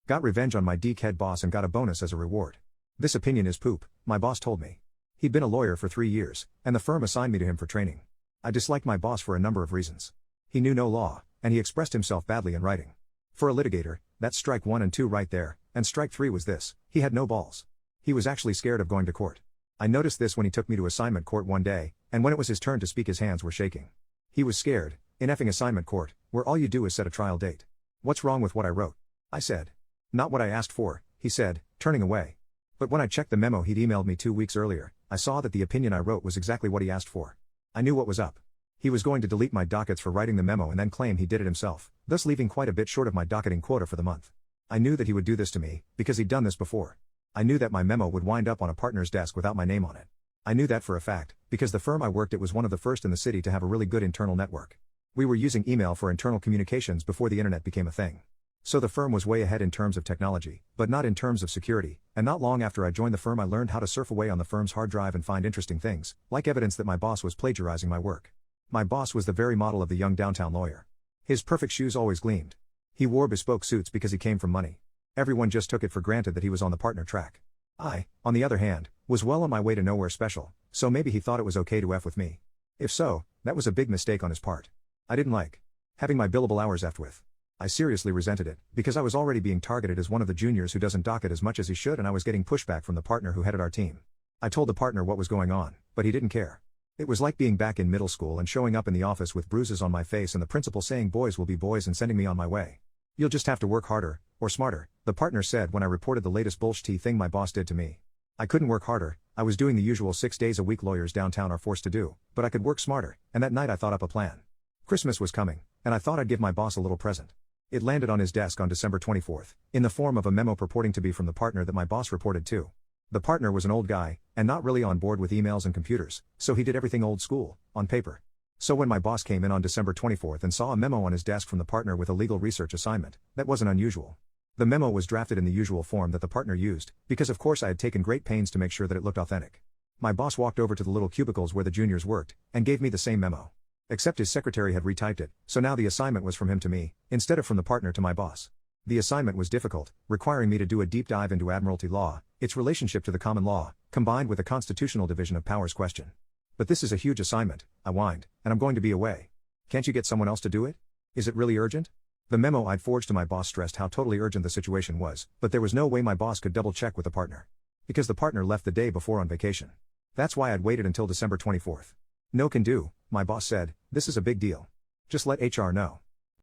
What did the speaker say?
Got revenge on my dickhead boss and got a bonus as a reward. This opinion is poop, my boss told me. He'd been a lawyer for 3 years, and the firm assigned me to him for training. I disliked my boss for a number of reasons. He knew no law, and he expressed himself badly in writing. For a litigator, that's strike 1 and 2 right there, and strike 3 was this: he had no balls. He was actually scared of going to court. I noticed this when he took me to assignment court one day, and when it was his turn to speak his hands were shaking. He was scared. In effing assignment court, where all you do is set a trial date. What's wrong with what I wrote? I said. Not what I asked for, he said, turning away. But when I checked the memo he'd emailed me 2 weeks earlier, I saw that the opinion I wrote was exactly what he asked for. I knew what was up. He was going to delete my dockets for writing the memo and then claim he did it himself, thus leaving quite a bit short of my docketing quota for the month. I knew that he would do this to me, because he'd done this before. I knew that my memo would wind up on a partner's desk without my name on it. I knew that for a fact, because the firm I worked at was one of the first in the city to have a really good internal network. We were using email for internal communications before the internet became a thing. So the firm was way ahead in terms of technology, but not in terms of security, and not long after I joined the firm I learned how to surf away on the firm's hard drive and find interesting things, like evidence that my boss was plagiarizing my work. My boss was the very model of the young downtown lawyer. His perfect shoes always gleamed. He wore bespoke suits because he came from money. Everyone just took it for granted that he was on the partner track. I, on the other hand, was well on my way to nowhere special, so maybe he thought it was okay to F with me. If so, that was a big mistake on his part. I didn't like having my billable hours effed with. I seriously resented it, because I was already being targeted as one of the juniors who doesn't dock it as much as he should, and I was getting pushback from the partner who headed our team. I told the partner what was going on, but he didn't care. It was like being back in middle school and showing up in the office with bruises on my face and the principal saying boys will be boys and sending me on my way. You'll just have to work harder, or smarter, the partner said when I reported the latest bullshit thing my boss did to me. I couldn't work harder, I was doing the usual 6 days a week lawyers downtown are forced to do, but I could work smarter, and that night I thought up a plan. Christmas was coming, and I thought I'd give my boss a little present. It landed on his desk on December 24th, in the form of a memo purporting to be from the partner that my boss reported to. The partner was an old guy, and not really on board with emails and computers, so he did everything old school, on paper. So when my boss came in on December 24th and saw a memo on his desk from the partner with a legal research assignment, that wasn't unusual. The memo was drafted in the usual form that the partner used, because of course I had taken great pains to make sure that it looked authentic. My boss walked over to the little cubicles where the juniors worked, and gave me the same memo. Except his secretary had retyped it, so now the assignment was from him to me, instead of from the partner to my boss. The assignment was difficult, requiring me to do a deep dive into admiralty law, its relationship to the common law, combined with a constitutional division of powers question. But this is a huge assignment, I whined, and I'm going to be away. Can't you get someone else to do it? Is it really urgent? The memo I'd forged to my boss stressed how totally urgent the situation was, but there was no way my boss could double-check with the partner. Because the partner left the day before on vacation. That's why I'd waited until December 24th. No can do, my boss said, this is a big deal. Just let HR know.